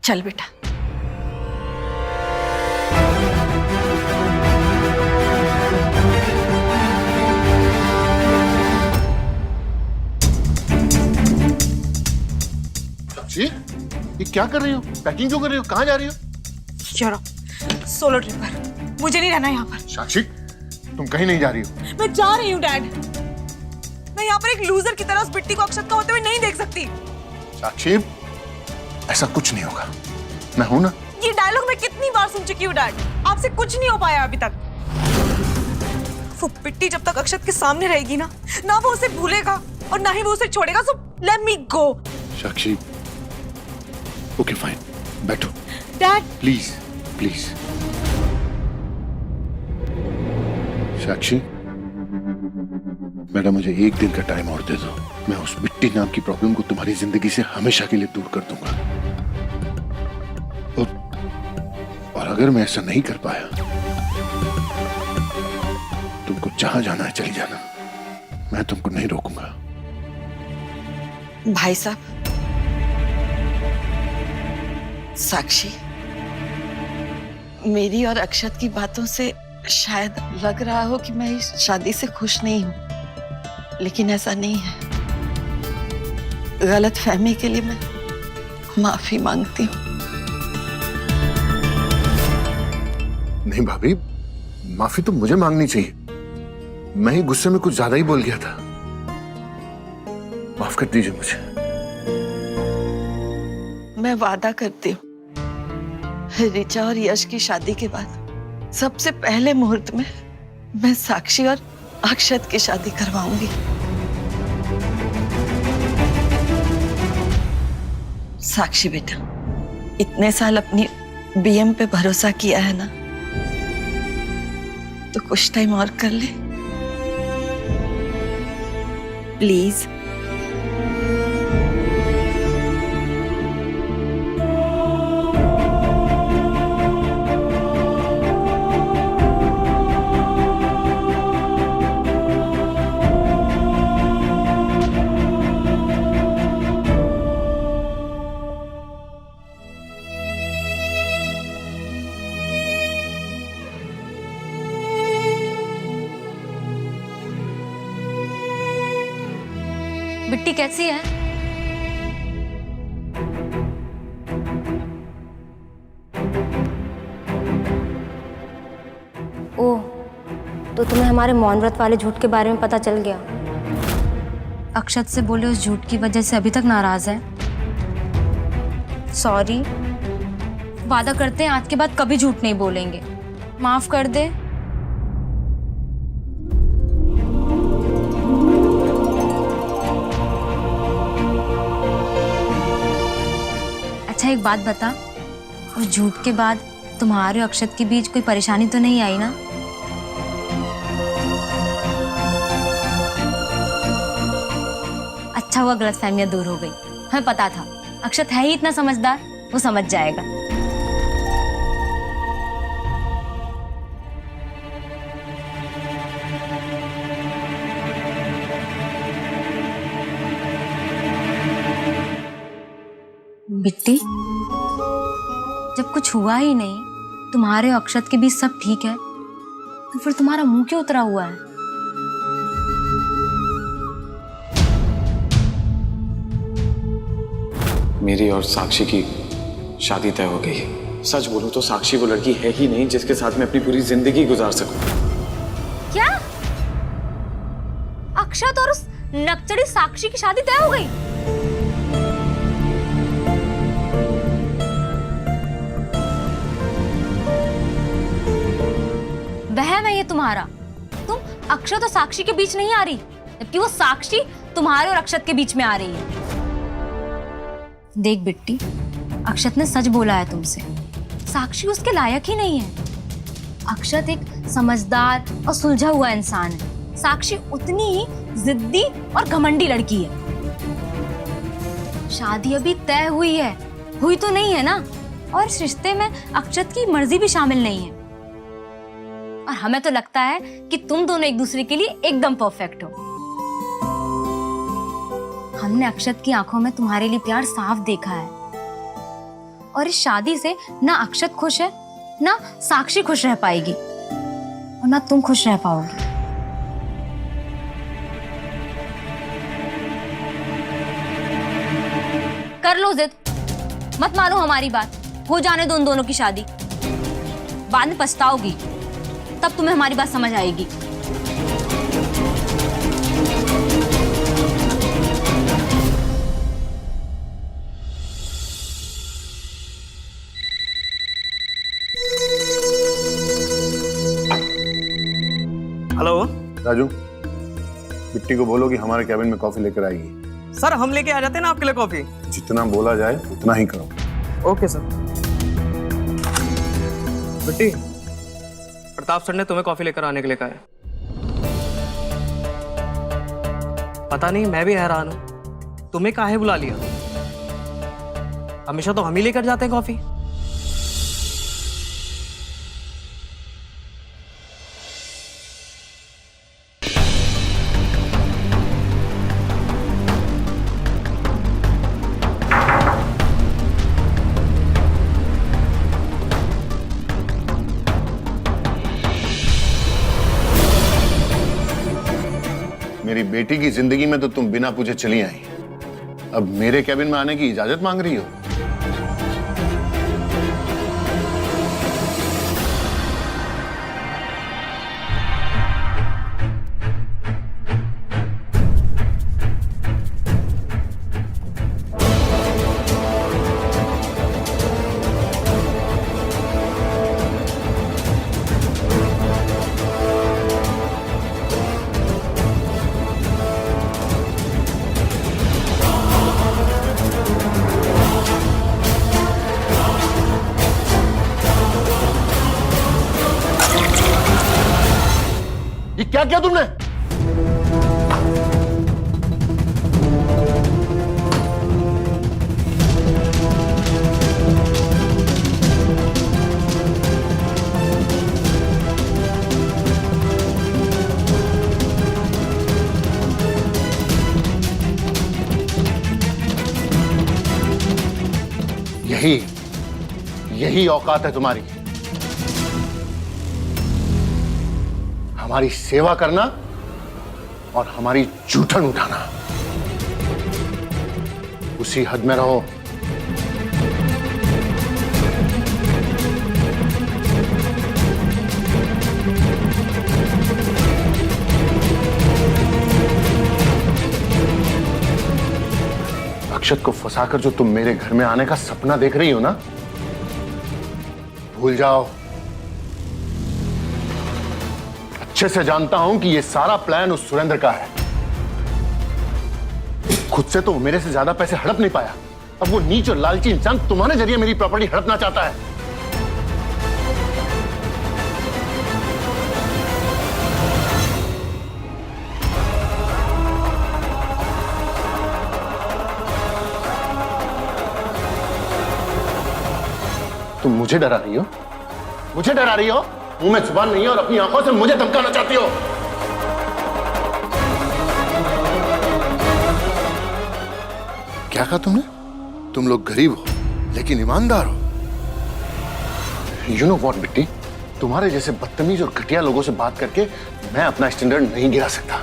चल बेटा। साक्षी, ये क्या कर रही हो? पैकिंग क्यों कर रही हो? कहाँ जा रही हो? सोलो ट्रिप पर, मुझे नहीं रहना यहाँ पर। साक्षी, तुम कहीं नहीं जा रही हो। मैं जा रही हूँ डैड। मैं यहाँ पर एक लूजर की तरह उस बिट्टी को अक्षत का होते हुए नहीं देख सकती। साक्षी, ऐसा कुछ नहीं होगा, मैं हूं ना। ये डायलॉग मैं कितनी बार सुन चुकी हूँ डैड, आपसे कुछ नहीं हो पाया अभी तक। वो बिट्टी जब तक अक्षत के सामने रहेगी ना वो उसे भूलेगा और ना ही वो उसे छोड़ेगा। सो लेट मी गो। साक्षी, ओके फाइन, बैठो। Dad please please. Sakshi, madam मुझे एक दिन का टाइम और दे दो, मैं उस बिट्टी नाम की प्रॉब्लम को तुम्हारी जिंदगी से हमेशा के लिए दूर कर दूंगा। और अगर मैं ऐसा नहीं कर पाया, तुमको जहां जाना है चली जाना, मैं तुमको नहीं रोकूंगा। भाई साहब, साक्षी, मेरी और अक्षत की बातों से शायद लग रहा हो कि मैं इस शादी से खुश नहीं हूं, लेकिन ऐसा नहीं है। गलत फहमी के लिए मैं माफी मांगती हूँ। नहीं भाभी, माफी तो मुझे मांगनी चाहिए, मैं ही गुस्से में कुछ ज्यादा ही बोल गया था। माफ कर दीजिए मुझे। मैं वादा करती हूँ, ऋचा और यश की शादी के बाद सबसे पहले मुहूर्त में मैं साक्षी और अक्षत की शादी करवाऊंगी। साक्षी बेटा, इतने साल अपनी बीएम पे भरोसा किया है ना, तो कुछ टाइम और कर ले प्लीज। बिट्टी कैसी है? ओह, तो तुम्हें हमारे मौन व्रत वाले झूठ के बारे में पता चल गया। अक्षत से बोले उस झूठ की वजह से अभी तक नाराज है। सॉरी, वादा करते हैं आज के बाद कभी झूठ नहीं बोलेंगे। माफ कर दे। अच्छा एक बात बता, उस झूठ के बाद तुम्हारे और अक्षत के बीच कोई परेशानी तो नहीं आई ना? अच्छा हुआ गलतफहमियां दूर हो गई। हमें पता था अक्षत है ही इतना समझदार, वो समझ जाएगा। बिट्टी, जब कुछ हुआ ही नहीं, तुम्हारे और अक्षत के बीच सब ठीक है, तो फिर तुम्हारा मुंह क्यों उतरा हुआ है? मेरी और साक्षी की शादी तय हो गई है। सच बोलूं तो साक्षी वो लड़की है ही नहीं जिसके साथ मैं अपनी पूरी जिंदगी गुजार सकूं। क्या? अक्षत और उस नकचड़ी साक्षी की शादी तय हो गई? वहम है ये तुम्हारा। तुम अक्षत और साक्षी के बीच नहीं आ रही, जबकि वो साक्षी तुम्हारे और अक्षत के बीच में आ रही है। देख बिट्टी, अक्षत ने सच बोला है तुमसे। साक्षी उसके लायक ही नहीं है। अक्षत एक समझदार और सुलझा हुआ इंसान है। साक्षी उतनी ही जिद्दी और घमंडी लड़की है। शादी अभी तय हुई है, हुई तो नहीं है ना? और इस रिश्ते में अक्षत की मर्जी भी शामिल नहीं है। और हमें तो लगता है कि तुम दोनों एक दूसरे के लिए एकदम परफेक्ट हो। हमने अक्षत की आंखों में तुम्हारे लिए प्यार साफ देखा है और इस शादी से ना अक्षत खुश है, ना साक्षी खुश रह पाएगी, और ना तुम खुश रह पाओगी। कर लो जिद, मत मानो हमारी बात, हो जाने दो उन दोनों की शादी। बाद में पछताओगी, तब तुम्हें हमारी बात समझ आएगी। हेलो राजू, बिट्टी को बोलो कि हमारे कैबिन में कॉफी लेकर आएगी। सर, हम लेके आ जाते हैं ना आपके लिए कॉफी। जितना बोला जाए उतना ही करो। Okay sir. Bitti, Pratap sir ने तुम्हें कॉफी लेकर आने के लिए कहा है। पता नहीं, मैं भी हैरान हूं, तुम्हें काहे बुला लिया? हमेशा तो हम ही लेकर जाते हैं कॉफी। मेरी बेटी की जिंदगी में तो तुम बिना पूछे चली आई, अब मेरे कैबिन में आने की इजाजत मांग रही हो? ये क्या किया तुमने? यही औकात है तुम्हारी, हमारी सेवा करना और हमारी जूठन उठाना। उसी हद में रहो। अक्षत को फंसाकर जो तुम मेरे घर में आने का सपना देख रही हो ना, भूल जाओ। अच्छे से जानता हूं कि यह सारा प्लान उस सुरेंद्र का है। खुद से तो वो मेरे से ज्यादा पैसे हड़प नहीं पाया, अब वो नीच और लालची इंसान तुम्हारे जरिए मेरी प्रॉपर्टी हड़पना चाहता है। तुम मुझे डरा रही हो? मुझे डरा रही हो? मुंह में जुबान नहीं है और अपनी आंखों से मुझे धमकाना चाहती हो। क्या कहा तुमने? तुम लोग गरीब हो लेकिन ईमानदार हो। यू नो व्हाट बिट्टी, तुम्हारे जैसे बदतमीज और घटिया लोगों से बात करके मैं अपना स्टैंडर्ड नहीं गिरा सकता।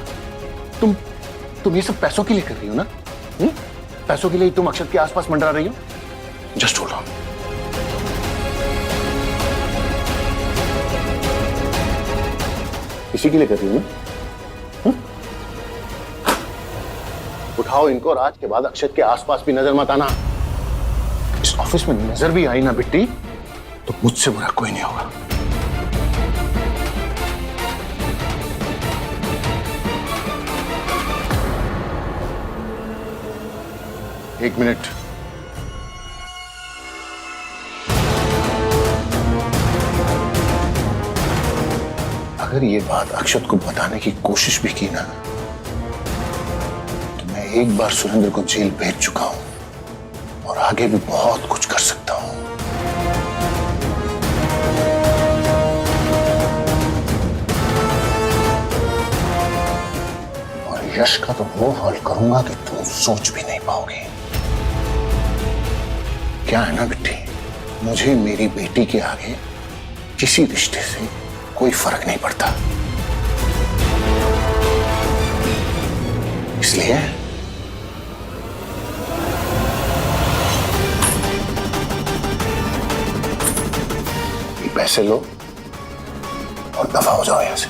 तुम ये सब पैसों के लिए कर रही हो ना? पैसों के लिए तुम अक्षत के आसपास मंडरा रही हो? Just hold on. इसी के लिए कर रही हूं ना? उठाओ इनको और आज के बाद अक्षत के आसपास भी नजर मत आना। इस ऑफिस में नजर भी आई ना बिट्टी तो मुझसे बुरा कोई नहीं होगा। एक मिनट। अगर ये बात अक्षत को बताने की कोशिश भी की ना तो मैं एक बार सुरेंद्र को जेल भेज चुका हूं और आगे भी बहुत कुछ कर सकता हूं। और यश का तो वो हाल करूंगा कि तुम सोच भी नहीं पाओगे। क्या है ना बिट्टी? मुझे मेरी बेटी के आगे किसी रिश्ते से कोई फर्क नहीं पड़ता। इसलिए ये पैसे लो और दफा हो जाओ यहां से।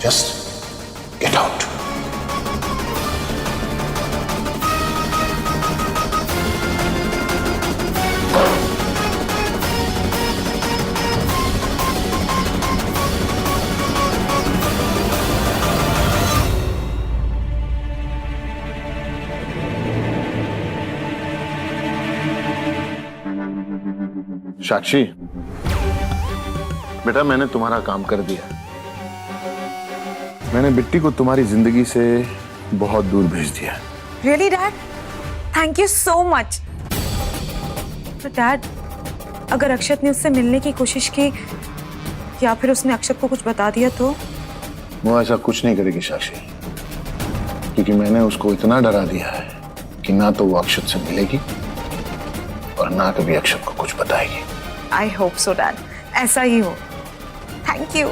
Just get out. साक्षी, बेटा मैंने तुम्हारा काम कर दिया। मैंने बिट्टी को तुम्हारी जिंदगी से बहुत दूर भेज दिया। Really dad, thank you so much. तो डैड, अगर अक्षत ने उससे मिलने की कोशिश की या फिर उसने अक्षत को कुछ बता दिया तो? वो ऐसा कुछ नहीं करेगी साक्षी, क्योंकि मैंने उसको इतना डरा दिया है कि ना तो वो अक्षत से मिलेगी और ना कभी अक्षत को कुछ बताएगी। आई होप सो डैड, ऐसा ही हो। Thank you.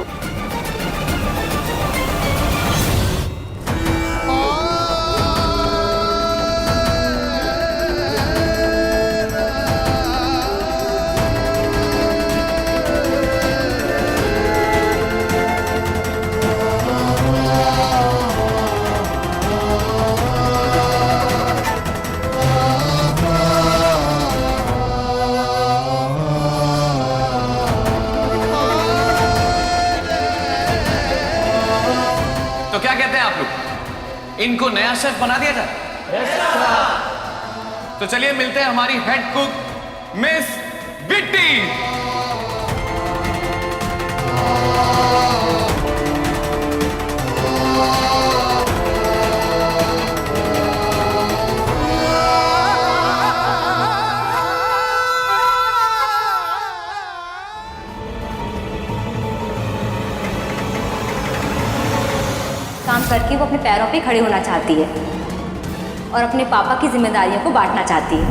तो क्या कहते हैं आप लोग, इनको नया शेफ बना दिया जाए? तो चलिए मिलते हैं हमारी हेड कुक मिस बिट्टी। काम करके वो अपने पैरों पे खड़े होना चाहती है और अपने पापा की जिम्मेदारियों को बांटना चाहती है।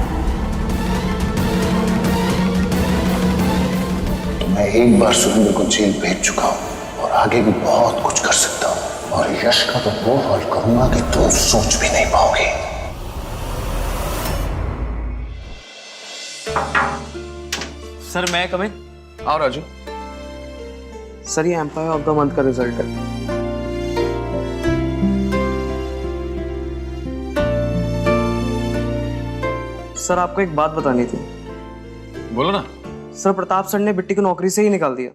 तो मैं एक बार सुरेंद्र को जेल भेज चुका हूं और आगे भी बहुत कुछ कर सकता हूं, और यश का तो वो हाल करूंगा कि तुम सोच भी नहीं पाओगे। सर मैं कम इन? आओ राजू। सर ये एम्पायर ऑफ द मंथ का रिजल्ट है। सर आपको एक बात बतानी थी। बोलो ना। सर प्रताप सर ने बिट्टी को नौकरी से ही निकाल दिया।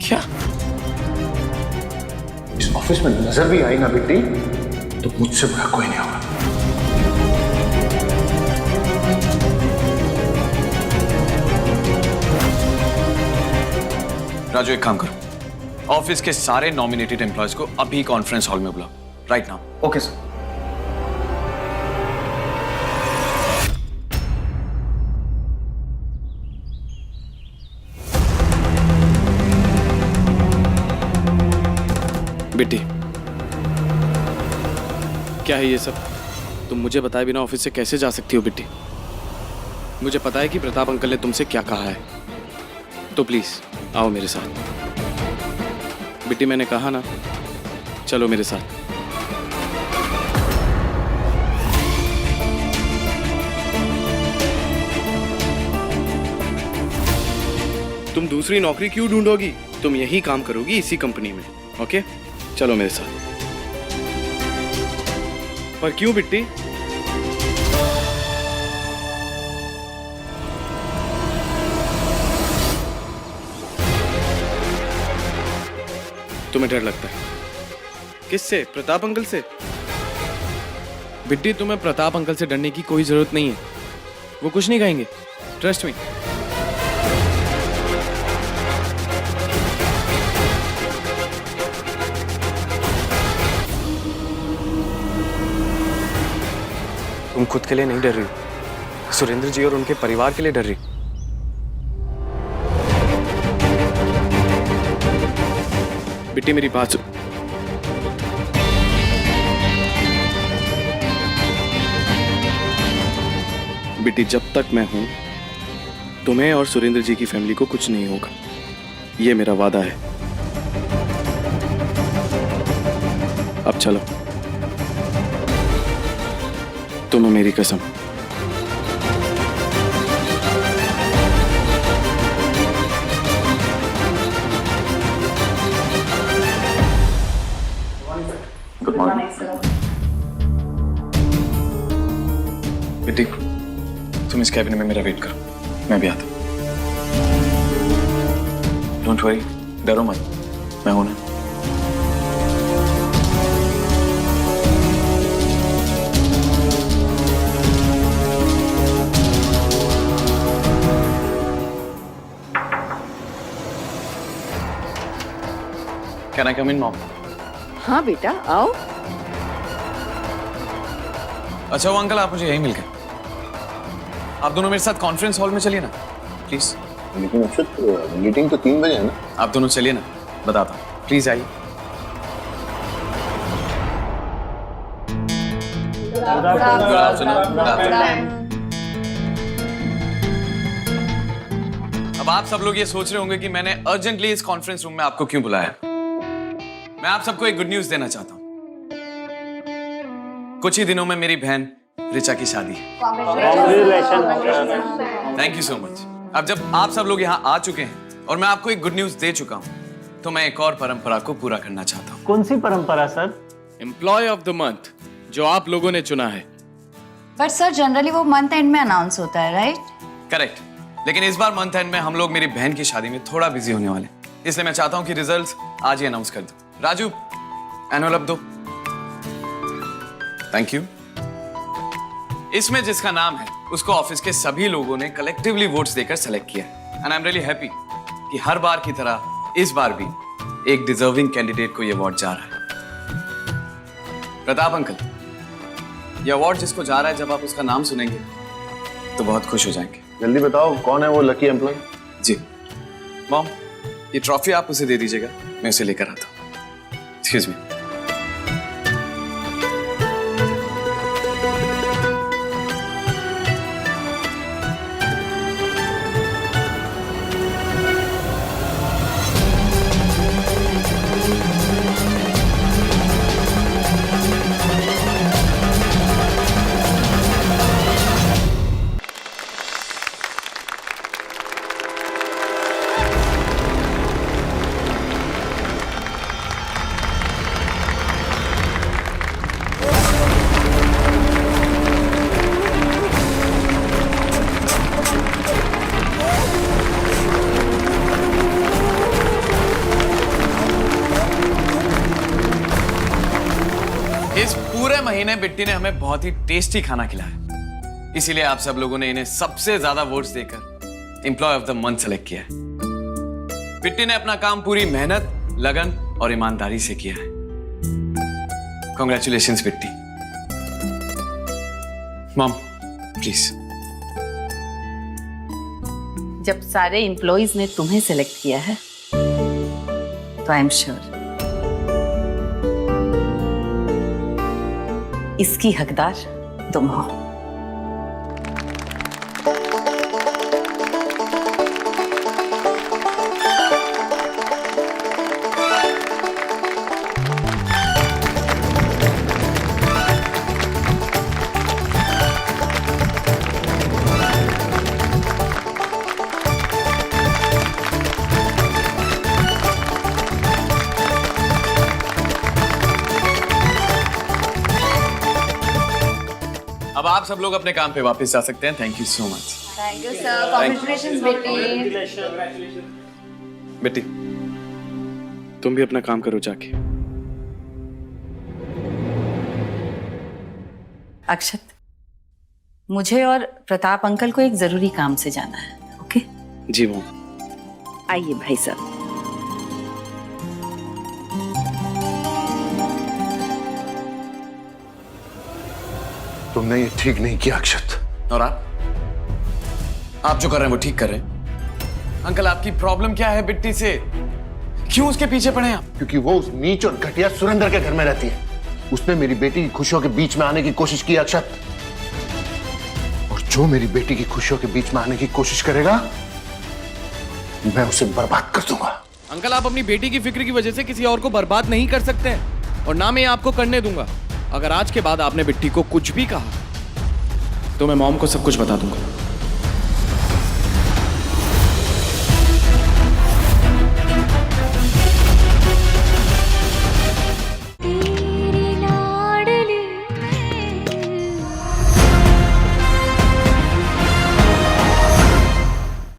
क्या? इस ऑफिस में नजर भी आई ना बिट्टी तो मुझसे बुरा कोई नहीं होगा। राजू एक काम करो, ऑफिस के सारे नॉमिनेटेड एम्प्लॉयज को अभी कॉन्फ्रेंस हॉल में बुलाओ, right now. Okay sir. Bitti, क्या है ये सब? तुम मुझे बताए बिना ऑफिस से कैसे जा सकती हो बिट्टी? मुझे पता है कि प्रताप अंकल ने तुमसे क्या कहा है, तो प्लीज आओ मेरे साथ। बिट्टी मैंने कहा ना, चलो मेरे साथ। तुम दूसरी नौकरी क्यों ढूंढोगी? तुम यही काम करोगी इसी कंपनी में, ओके? चलो मेरे साथ। पर क्यों बिट्टी? तुम्हें डर लगता है? किससे? प्रताप अंकल से? बिट्टी तुम्हें प्रताप अंकल से डरने की कोई जरूरत नहीं है, वो कुछ नहीं कहेंगे, ट्रस्ट मी। तुम खुद के लिए नहीं डर रही हो, सुरेंद्र जी और उनके परिवार के लिए डर रही हो। बिट्टी मेरी बात सुन। बेटी जब तक मैं हूं तुम्हें और सुरेंद्र जी की फैमिली को कुछ नहीं होगा, ये मेरा वादा है। अब चलो, तुम्हें मेरी कसम। गुड मॉर्निंग बेटी, तुम इस कैबिन में मेरा वेट करो, मैं भी आता हूं। डोंट वरी, डरो मत, मैं हूं ना। Can I come in, Mom? हाँ बेटा आओ। अच्छा वो अंकल, आप मुझे यहीं मिल गए। आप दोनों मेरे साथ कॉन्फ्रेंस हॉल में चलिए ना प्लीज। लेकिन अक्षत, मीटिंग तो 3 बजे है ना। आप दोनों चलिए ना, बताता हूँ, प्लीज आइए। अब आप सब लोग ये सोच रहे होंगे कि मैंने अर्जेंटली इस कॉन्फ्रेंस रूम में आपको क्यों बुलाया। मैं आप सबको एक गुड न्यूज देना चाहता हूँ। कुछ ही दिनों में मेरी बहन ऋचा की शादी है। Thank you so much. अब जब आप सब लोग यहाँ आ चुके हैं और मैं आपको एक गुड न्यूज दे चुका हूँ, तो मैं एक और परंपरा को पूरा करना चाहता हूँ। कौन सी परंपरा sir? Employee of the month जो आप लोगों ने चुना है। बट सर जनरली वो मंथ एंड में अनाउंस होता है, राइट? करेक्ट, लेकिन इस बार मंथ एंड में हम लोग मेरी बहन की शादी में थोड़ा बिजी होने वाले, इसलिए मैं चाहता हूँ कि रिजल्ट्स आज ही अनाउंस कर दो। राजू, एनुअल दो। Thank you. इसमें जिसका नाम है उसको ऑफिस के सभी लोगों ने कलेक्टिवली वोट्स देकर सेलेक्ट किया है। And I am really happy कि हर बार की तरह इस बार भी एक डिजर्विंग कैंडिडेट को यह अवार्ड जा रहा है। प्रताप अंकल, यह अवार्ड जिसको जा रहा है, जब आप उसका नाम सुनेंगे तो बहुत खुश हो जाएंगे। जल्दी बताओ कौन है वो लकी एम्प्लॉय? जी मॉम, ये ट्रॉफी आप उसे दे दीजिएगा, मैं उसे लेकर आता हूँ। Excuse me. इस पूरे महीने बिट्टी ने हमें बहुत ही टेस्टी खाना खिलाया, इसीलिए आप सब लोगों ने इन्हें सबसे ज्यादा वोट्स देकर employee of the month select किया है। बिट्टी ने अपना काम पूरी मेहनत, लगन और ईमानदारी से किया है। Congratulations Bitti. Mom please. जब सारे एम्प्लॉइज ने तुम्हें सेलेक्ट किया है तो आई एम श्योर इसकी हकदार तुम हो। अब आप सब लोग अपने काम पे वापस जा सकते हैं। Thank you so much. Thank you sir. Congratulations बेटी। बेटी, तुम भी अपना काम करो जाके। अक्षत, मुझे और प्रताप अंकल को एक जरूरी काम से जाना है। ओके? जी मॉम। आइए भाई साहब। तुमने ये ठीक नहीं किया अक्षत। और आप जो कर रहे हैं वो ठीक कर रहे हैं। अंकल, आपकी प्रॉब्लम क्या है बिट्टी से? क्यों उसके पीछे पड़े आप? क्योंकि वो उस नीच और घटिया सुरेंद्र के घर में रहती है। उसने मेरी बेटी की खुशियों के बीच में आने की कोशिश की अक्षत, और जो मेरी बेटी की खुशियों के बीच में आने की कोशिश करेगा मैं उसे बर्बाद कर दूंगा। अंकल, आप अपनी बेटी की फिक्र की वजह से किसी और को बर्बाद नहीं कर सकते हैं, और ना मैं आपको करने दूंगा। अगर आज के बाद आपने बिट्टी को कुछ भी कहा तो मैं मॉम को सब कुछ बता दूंगा।